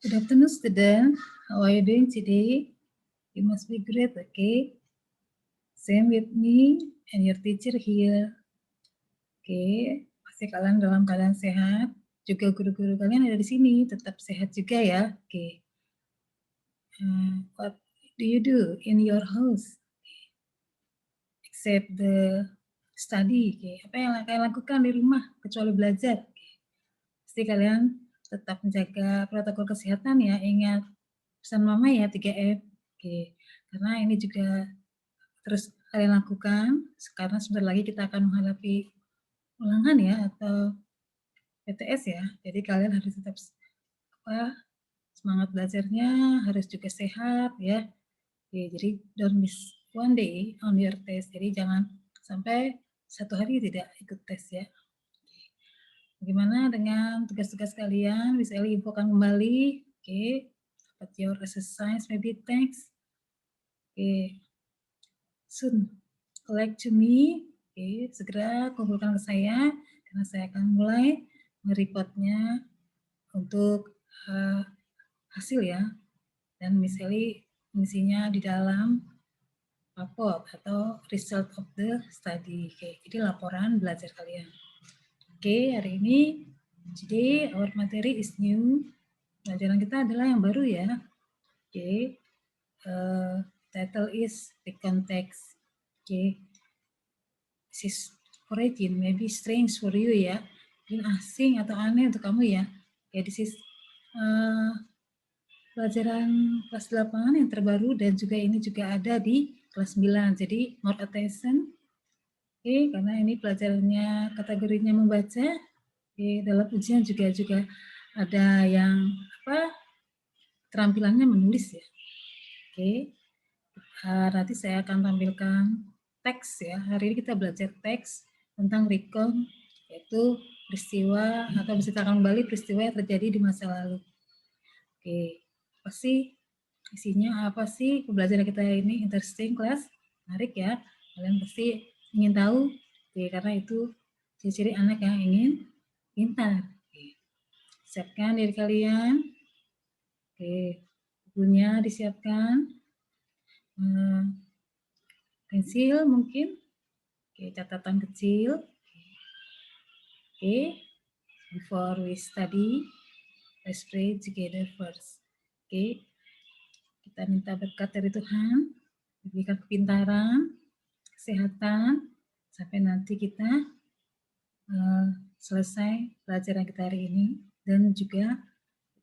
Good afternoon, student. How are you doing today? You must be great, okay? Same with me and your teacher here. Okay, pasti kalian dalam keadaan sehat. Juga guru-guru kalian ada di sini, tetap sehat juga ya. Okay. What do you do in your house? Except the study. Okay. Apa yang kalian lakukan di rumah kecuali belajar? Okay. Pasti kalian tetap menjaga protokol kesehatan ya. Ingat pesan mama ya 3M. Oke, karena ini juga terus kalian lakukan karena sebentar lagi kita akan menghadapi ulangan ya atau PTS ya. Jadi kalian harus tetap semangat belajarnya, harus juga sehat ya. Oke, jadi don't miss one day on your test. Jadi jangan sampai satu hari tidak ikut tes ya. Bagaimana dengan tugas-tugas kalian? Bisa infokan kembali. Oke, dapat your exercise maybe thanks. Oke, soon collect to me. Oke, segera kumpulkan ke saya karena saya akan mulai mereportnya untuk hasil ya. Dan Miss Eli misinya di dalam raport atau result of the study. Oke, jadi laporan belajar kalian. Oke, hari ini today our material is new. Pelajaran kita adalah yang baru ya. Oke, title is the context. Oke, this is origin, maybe strange for you ya. Mungkin asing atau aneh untuk kamu ya. Oke, this is pelajaran kelas 8 yang terbaru dan juga ini juga ada di kelas 9. Jadi more attention. Oke, karena ini pelajarannya kategorinya membaca. Oke, dalam ujian juga ada yang keterampilannya menulis ya. Oke, nanti saya akan tampilkan teks ya. Hari ini kita belajar teks tentang recall, yaitu peristiwa atau menceritakan kembali peristiwa yang terjadi di masa lalu. Oke, pasti isinya apa sih pembelajaran kita ini? Interesting class, menarik ya. Kalian pasti ingin tahu, oke, karena itu ciri-ciri anak yang ingin pintar. Oke. Siapkan diri kalian. Oke, bukunya disiapkan. Pensil mungkin. Oke, catatan kecil. Oke, before we study, let's pray together first. Oke, kita minta berkat dari Tuhan, diberikan kepintaran, kesehatan, sampai nanti kita selesai pelajaran kita hari ini, dan juga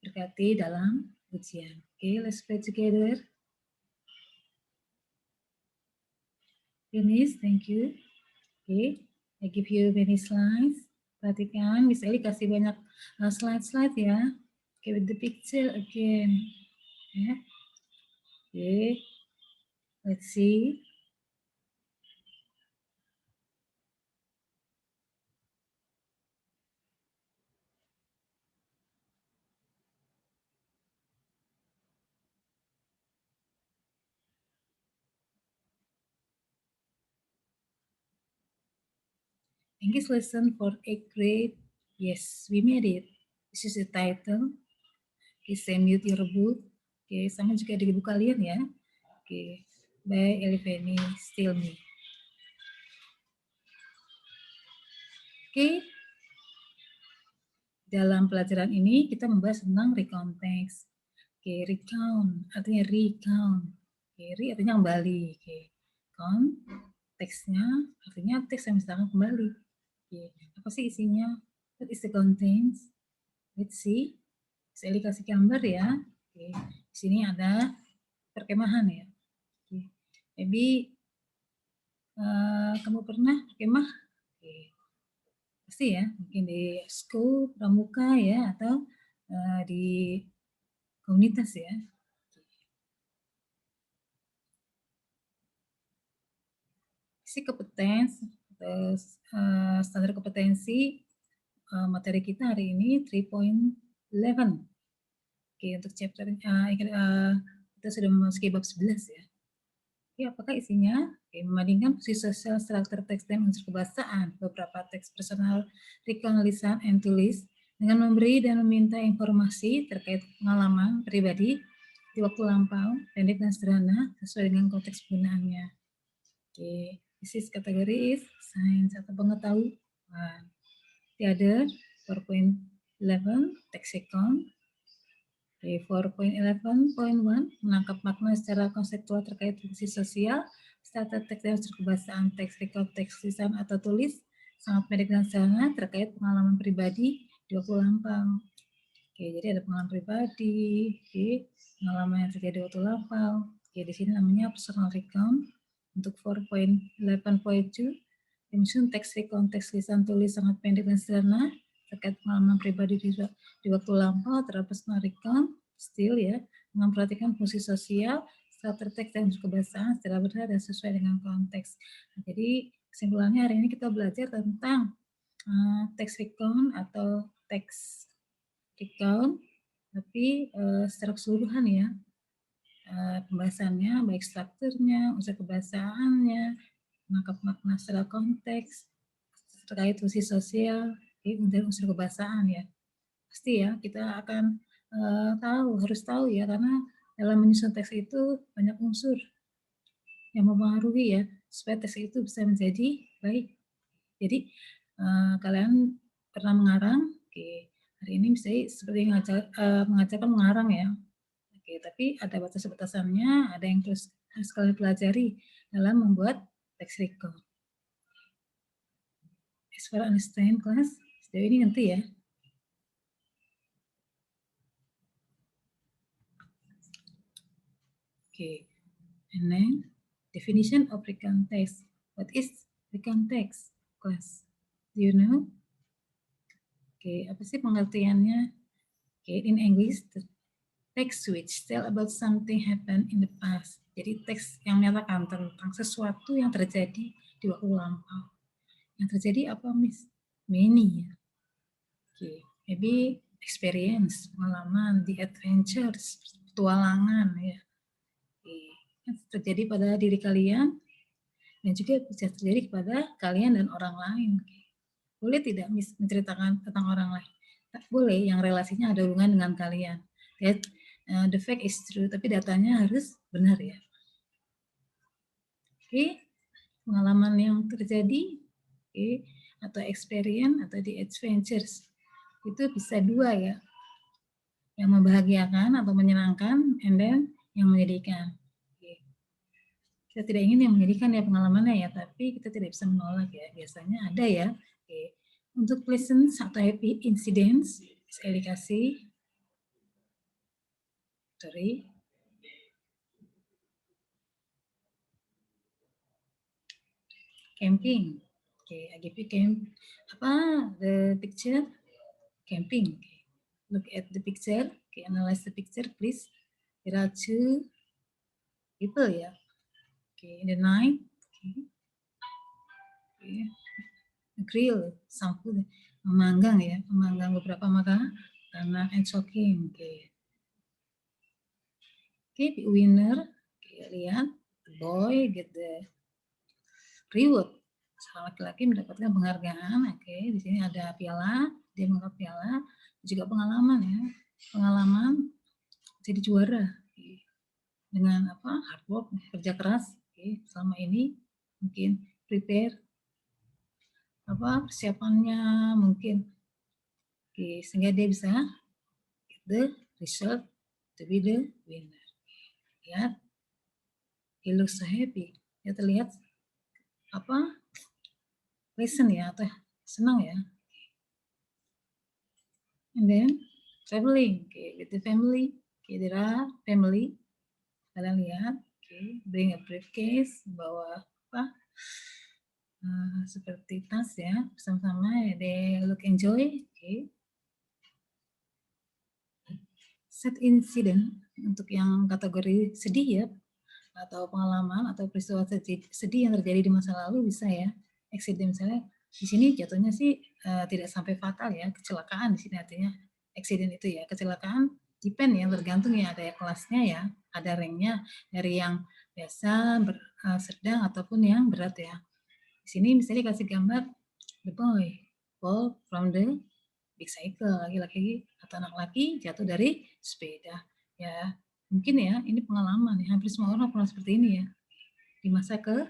berkati dalam ujian. Oke, let's pray together. Finish, thank you. Oke, I give you many slides. Perhatikan, Miss Eli kasih banyak slide-slide ya. Okay, with the picture again. Yeah. Okay, let's see. English lesson for 8th grade. Yes, we made it. This is the title. Okay, same with your book. Okay, sama juga di buku kalian ya. Okay, by Elifeni Still Me. Okay, dalam pelajaran ini kita membahas tentang recontext. Okay, recount artinya recount. Okay, re artinya kembali. Okay, count teksnya artinya teks yang misalkan kembali. Okay, apa sih isinya? What is the contents? Let's see. Saya kasih gambar ya. Oke, di sini ada perkemahan ya. Oke, maybe kamu pernah berkemah? Oke, pasti ya, mungkin di school, pramuka ya, atau di komunitas ya. Isi kompetensi, standar kompetensi materi kita hari ini 3.11. Oke, untuk chapter kita sudah memasuki bab 11 ya. Oke, apakah isinya? Oke, membandingkan posisi sosial struktur teks dan unsur kebahasaan, beberapa teks personal, recount, lisan, and tulis, dengan memberi dan meminta informasi terkait pengalaman pribadi di waktu lampau, pendek dan sederhana sesuai dengan konteks penggunaannya. Oke, this is kategori is sains atau pengetahuan. The other 4.11 lexicon. 4.11.1 menangkap makna secara konseptual terkait fungsi sosial, starter teks dan unsur kebahasaan, teks record, teks lisan atau tulis, sangat pendek dan sederhana terkait pengalaman pribadi di waktu lampau. Oke, jadi ada pengalaman pribadi, oke, pengalaman yang terjadi di waktu lampau. Oke, di sini namanya personal recount. Untuk 4.11.2, dimension teks recount, teks lisan tulis sangat pendek dan sederhana terkait pengalaman pribadi di waktu lampau terhadap personal recount, still ya, memperhatikan fungsi sosial, starter teks dan kebahasaan secara benar dan sesuai dengan konteks. Nah, jadi kesimpulannya hari ini kita belajar tentang teks recount atau teks recount, tapi secara keseluruhan ya, pembahasannya baik strukturnya, unsur kebahasaannya, menangkap makna secara konteks, terkait fungsi sosial, dan unsur kebahasaan ya. Pasti ya kita akan harus tahu ya, karena dalam menyusun teks itu banyak unsur yang mempengaruhi ya, supaya teks itu bisa menjadi baik. Jadi kalian pernah mengarang, oke, hari ini bisa seperti mengajarkan mengarang ya. Oke, tapi ada batas-batasannya, ada yang harus kalian pelajari dalam membuat teks record. As far understand class, sejauh ini ngerti ya? Okay, and then definition of recount text. What is recount text, class? Do you know? Okay, apa sih pengertiannya? Okay, in English, the text which tell about something happened in the past. Jadi teks yang menyatakan tentang sesuatu yang terjadi di waktu lampau. Yang terjadi apa, Miss? Many ya. Okay, maybe experience, pengalaman, the adventures, petualangan ya. Yang terjadi pada diri kalian dan juga bisa terjadi kepada kalian dan orang lain. Boleh tidak menceritakan tentang orang lain? Tak boleh yang relasinya ada hubungan dengan kalian. The fact is true, tapi datanya harus benar ya. Oke, pengalaman yang terjadi, atau experience atau the adventures itu bisa dua ya, yang membahagiakan atau menyenangkan, and then yang menyedihkan. Kita tidak ingin yang menyedihkan ya pengalamannya ya, tapi kita tidak bisa menolak ya, biasanya ada ya. Untuk pleasant atau happy incidents, saya dikasih, camping. I give you the picture, camping. Look at the picture, analyze the picture please. There are two people ya. In the night, grill, sampul, memanggang ya, memanggang beberapa makanan karena and shocking. The winner, lihat, the boy get the reward. Sang laki-laki mendapatkan penghargaan. Di sini ada piala, dia mengangkat piala, juga pengalaman ya, pengalaman jadi juara dengan hard work, kerja keras. Selama ini mungkin prepare persiapannya mungkin, sehingga dia bisa get the result to be the winner. Lihat, he looks so happy. Dia terlihat pleasant ya, atau senang ya. And then traveling, with the family, there are family. Kalian lihat, bring a briefcase, bawa seperti tas ya, bersama-sama. They look enjoy. Set incident untuk yang kategori sedih ya, atau pengalaman atau peristiwa sedih yang terjadi di masa lalu bisa ya. Accident misalnya di sini jatuhnya sih tidak sampai fatal ya, kecelakaan di sini artinya accident itu ya, kecelakaan depend ya, tergantung ya, ada kelasnya ya, ada ranknya dari yang biasa, sedang ataupun yang berat ya. Di sini misalnya kasih gambar the boy fall from the big cycle, laki-laki atau anak laki jatuh dari sepeda. Ya, mungkin ya ini pengalaman ya, hampir semua orang pernah seperti ini ya di masa kecil.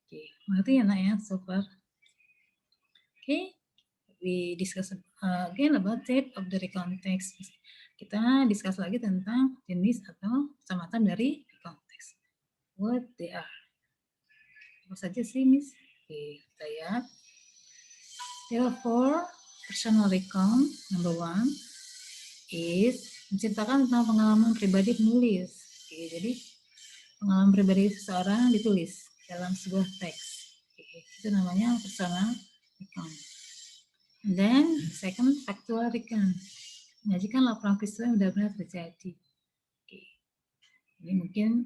Oke, mengerti ya nak ya so far? Oke, we discuss again about type of the context. Kita discuss lagi tentang jenis atau kecamatan dari konteks. What they are. Apa saja sih, Miss? Oke, kita lihat. There are 4 personal recount. Number 1 is menceritakan tentang pengalaman pribadi penulis. Oke, jadi pengalaman pribadi seseorang ditulis dalam sebuah teks. Oke, itu namanya personal recount. And then second, factual recount. Menyajikan laporan peristiwa yang benar-benar terjadi. Oke. Ini mungkin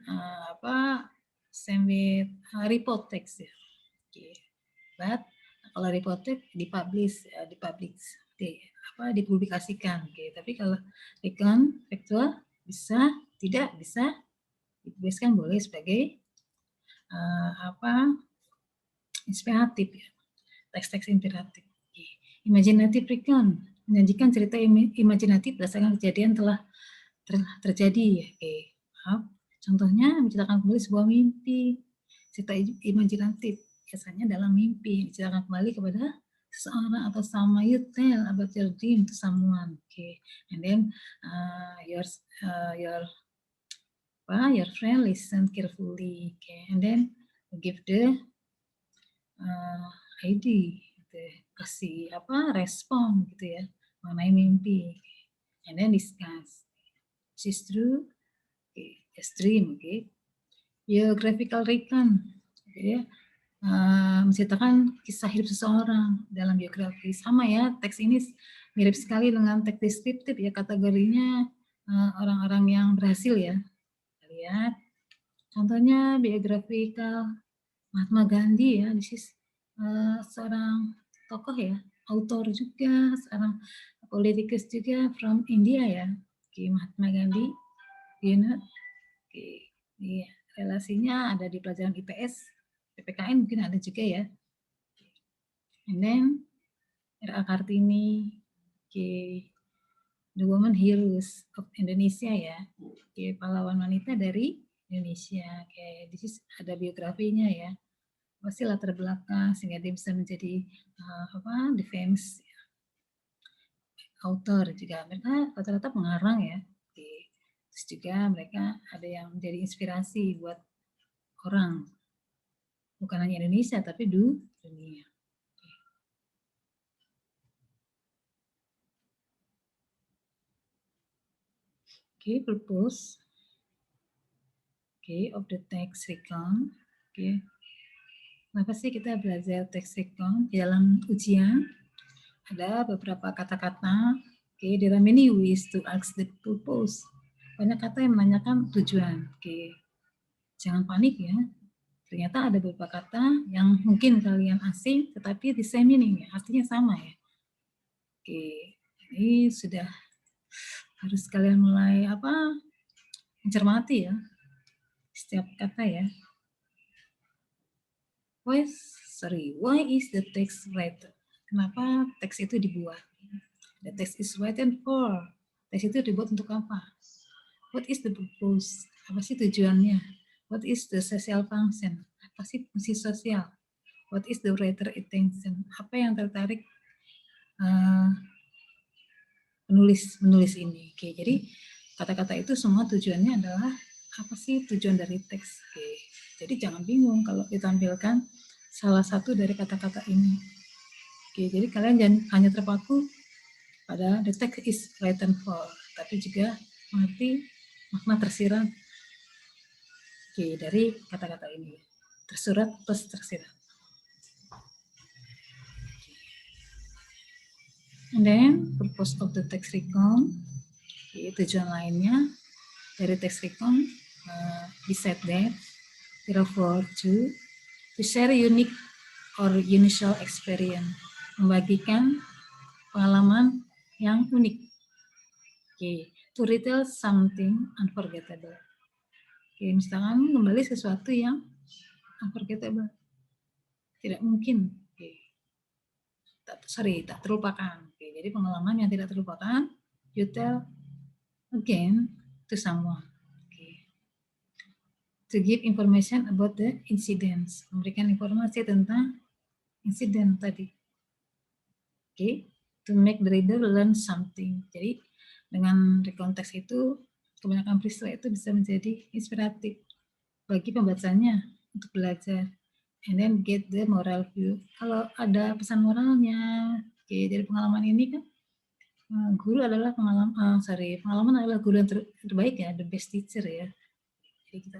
same with report text ya. Oke. But kalau report text dipublish, dipublikasikan. Oke. Tapi kalau recount factual bisa, tidak bisa dituliskan boleh sebagai inspiratif ya. Teks-teks inspiratif. Oke. Imaginative recount menyajikan cerita imajinatif berdasarkan kejadian telah terjadi. Oke, contohnya menceritakan kembali sebuah mimpi. Cerita imajinatif biasanya dalam mimpi diceritakan kembali kepada seseorang atau sama. You tell about your dream to someone. Okay, and then your friend listen carefully. Okay, and then give the ID. Kasih respon gitu ya mengenai mimpi, and then discuss. This is true, okay. Just dream, okay. Biographical recount, jadi menceritakan kisah hidup seseorang dalam biografi. Sama ya, teks ini mirip sekali dengan teks deskriptif ya, kategorinya orang-orang yang berhasil ya. Kita lihat contohnya biographical Mahatma Gandhi ya, this is seorang tokoh ya, autor juga, seorang politikus juga from India ya. Oke, Mahatma Gandhi, you know. Oke, ini relasinya ada di pelajaran IPS, PPKN mungkin ada juga ya. And then R.A. Kartini, oke, the woman heroes of Indonesia ya. Oke, pahlawan wanita dari Indonesia. Oke, this is ada biografinya ya. Pasti latar belakang sehingga dia bisa menjadi defense author juga. Mereka rata-rata pengarang ya. Terus juga mereka ada yang menjadi inspirasi buat orang, bukan hanya Indonesia tapi dunia. Oke, purpose of the text recount. Oke. Kenapa sih kita belajar text recount? Di dalam ujian ada beberapa kata-kata. Oke, there are many ways to ask the purpose. Banyak kata yang menanyakan tujuan. Oke, jangan panik ya. Ternyata ada beberapa kata yang mungkin kalian asing, tetapi the same meaning ya, artinya sama ya. Oke, ini sudah harus kalian mulai mencermati ya setiap kata ya. Why is the text written? Kenapa teks itu dibuat? The text is written for. Teks itu dibuat untuk apa? What is the purpose? Apa sih tujuannya? What is the social function? Apa sih fungsi sosial? What is the writer intention? Apa yang tertarik penulis ini? Oke, jadi kata-kata itu semua tujuannya adalah apa sih tujuan dari teks? Oke, jadi jangan bingung kalau ditampilkan salah satu dari kata-kata ini. Oke, jadi kalian jangan hanya terpaku pada the text is written for, tapi juga mengerti makna tersirat dari kata-kata ini. Tersurat plus tersirat. And then purpose of the text recount, tujuan lainnya dari text recount, besides that, therefore to share unique or unusual experience, membagikan pengalaman yang unik. To retell something unforgettable. Misalkan kembali sesuatu yang unforgettable, tidak mungkin, tak terlupakan. jadi pengalaman yang tidak terlupakan, you tell again to someone. To give information about the incidents, memberikan informasi tentang insiden tadi. To make the reader learn something. Jadi dengan rekonteks itu, kebanyakan peristiwa itu bisa menjadi inspiratif bagi pembacanya untuk belajar. And then get the moral view. Kalau ada pesan moralnya, dari pengalaman ini kan, guru adalah pengalaman adalah guru yang terbaik ya, the best teacher ya. Jadi kita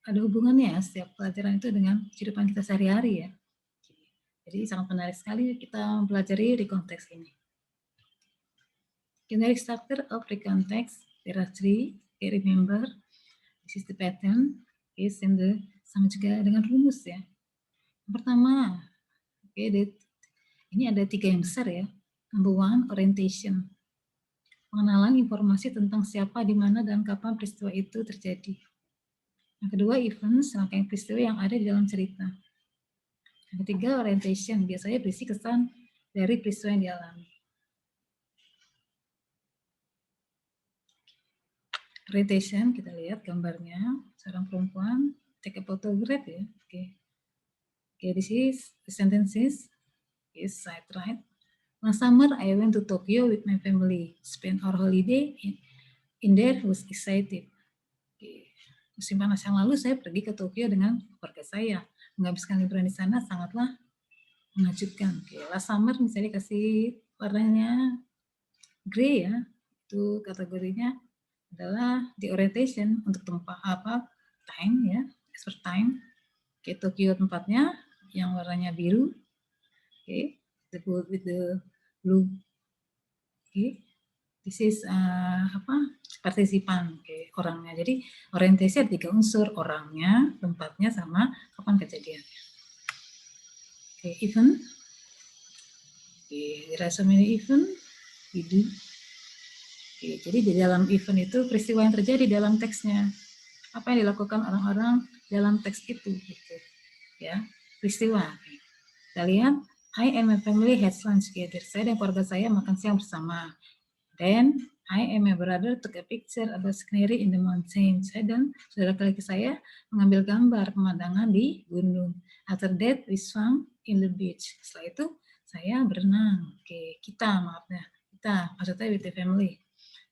ada hubungannya setiap pelajaran itu dengan kehidupan kita sehari-hari ya. Jadi sangat menarik sekali kita mempelajari rekonteks ini. Generic structure of recontext, there are three. Remember, this is the pattern. In the sama juga dengan rumus ya. Yang pertama, ini ada 3 yang besar ya. Number one, orientation. Pengenalan informasi tentang siapa, di mana, dan kapan peristiwa itu terjadi. Yang kedua, events, rangkaian peristiwa yang ada di dalam cerita. Yang ketiga, orientation, biasanya berisi kesan dari peristiwa yang dialami. Orientation, kita lihat gambarnya, seorang perempuan take a photograph ya. This is the sentences. Side right. Last summer I went to Tokyo with my family. Spend our holiday in there, was excited. Musim panas yang lalu saya pergi ke Tokyo dengan keluarga saya. Menghabiskan liburan di sana sangatlah mengejutkan. Last summer misalnya kasih warnanya grey ya. Itu kategorinya adalah the orientation untuk tempat time ya, expert time. Tokyo tempatnya yang warnanya biru. The bold with the blue. This is partisipan, orangnya. Jadi orientasi ada 3 unsur, orangnya, tempatnya, sama kapan kejadiannya. Event. There are so many event. Jadi di dalam event itu peristiwa yang terjadi dalam teksnya. Apa yang dilakukan orang-orang dalam teks itu, gitu. Ya, peristiwa. Kita lihat, I and my family had lunch together. Saya dan keluarga saya makan siang bersama. Then I and my brother took a picture of the scenery in the mountain. Saya dan saudara laki saya mengambil gambar pemandangan di gunung. After that we swam in the beach. Setelah itu saya berenang. Kita maksudnya with the family.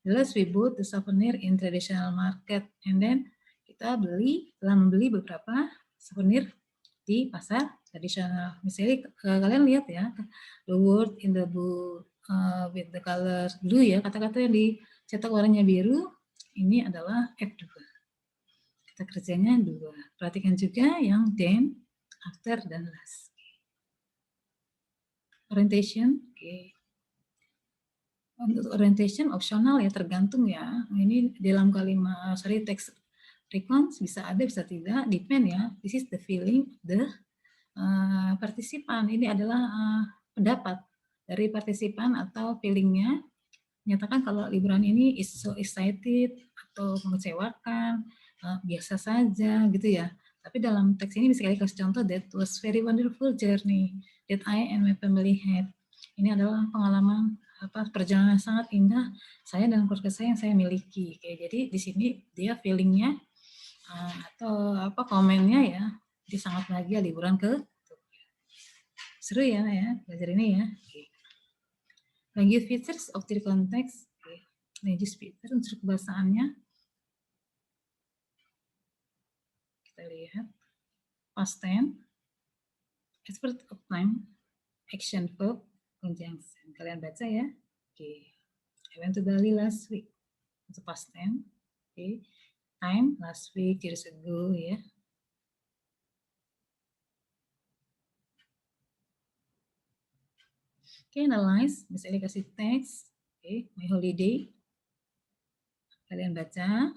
Jelas we bought the souvenir in traditional market, and then kita telah membeli beberapa souvenir di pasar tradisional. Misalnya kalian lihat ya, the word in the book with the color blue ya, kata-kata yang dicetak warnanya biru, ini adalah F2. Kata kerjanya 2. Perhatikan juga yang then, after, dan last. Orientation, Untuk orientation opsional ya, tergantung ya. Ini dalam kalimat teks recons bisa ada, bisa tidak, depend ya. This is the feeling the partisipan. Ini adalah pendapat dari partisipan atau feelingnya. Menyatakan kalau liburan ini is so excited atau mengecewakan, biasa saja gitu ya. Tapi dalam teks ini bisa kasih contoh, that was very wonderful journey that I and my family had. Ini adalah pengalaman perjalanan sangat indah saya dan keluarga saya yang saya miliki. Jadi di sini dia feelingnya atau komennya ya, dia sangat bahagia liburan ke Tokyo. Seru ya belajar ini ya. Language features of the context. Language features unsur kebahasaannya. Kita lihat past tense, expert of time, action verb, conjunction. Kalian baca ya. I went to Bali last week. Itu past tense. Time last week, years ago ya. Analyze, misalnya kasih teks, my holiday. Kalian baca.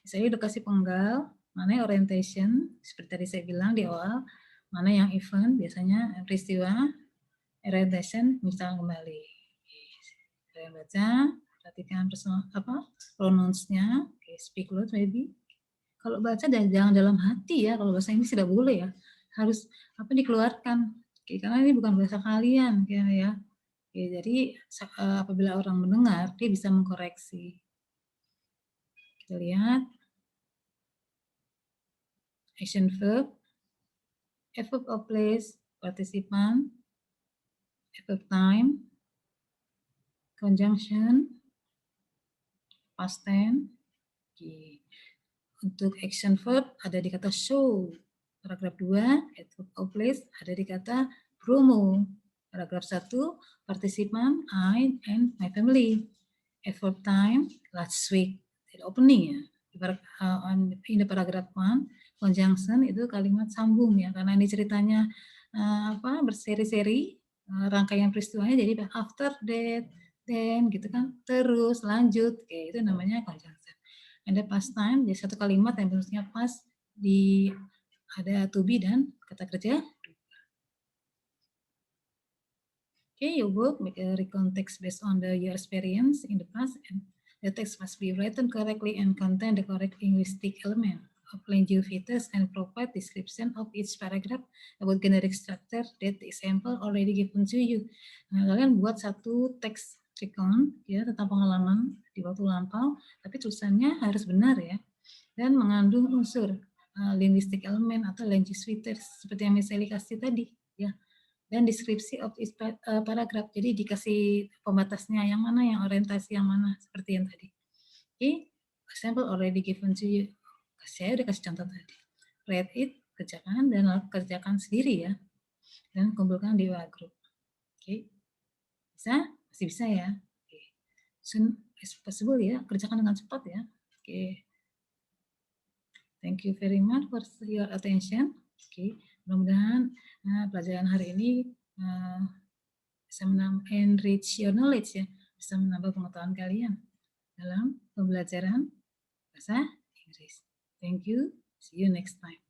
Misalnya udah kasih penggal, mana yang orientation, seperti tadi saya bilang di awal, mana yang event, biasanya peristiwa, orientation, misalnya kembali. Kalian baca, perhatikan pronounce-nya, speak loud maybe. Kalau baca jangan dalam hati ya, kalau bahasa Inggris tidak boleh ya, harus dikeluarkan. Oke, karena ini bukan bahasa kalian ya. Oke, jadi apabila orang mendengar, dia bisa mengkoreksi. Kita lihat action verb, verb of place, participan, verb time, conjunction, past tense. Oke. Untuk action verb ada di kata show. Paragraf 2, verb of place ada di kata promo. Paragraf 1, partisipan I and my family. Verb time last week. Jadi opening ya. In the paragraph 1, conjunction itu kalimat sambung ya, karena ini ceritanya berseri-seri rangkaian peristiwanya, jadi after that, then gitu kan, terus lanjut, kayak itu namanya conjunction. Ada past time, jadi satu kalimat yang bentuknya past, ada to be dan kata kerja. Okay, your work make a recontext based on your experience in the past, and the text must be written correctly and contain the correct linguistic element. Outline features and provide description of each paragraph about generic structure that the example already given to you. Nah, kalian buat satu teks recon ya tentang pengalaman di waktu lampau, tapi tulisannya harus benar ya, dan mengandung unsur linguistic element atau language features seperti yang Miss Eli kasih tadi ya, dan deskripsi of each paragraph. Jadi dikasih pembatasnya yang mana, yang orientasi yang mana, seperti yang tadi. Oke, example already given to you. Saya udah kasih contoh tadi. Read it, kerjakan, dan kerjakan sendiri ya, dan kumpulkan di WA group. Oke, bisa? Masih bisa ya. Oke, soon as possible ya, kerjakan dengan cepat ya. Oke. Thank you very much for your attention. Oke, mudah-mudahan pelajaran hari ini bisa enrich your knowledge ya, bisa menambah pengetahuan kalian dalam pembelajaran bahasa Inggris. Thank you. See you next time.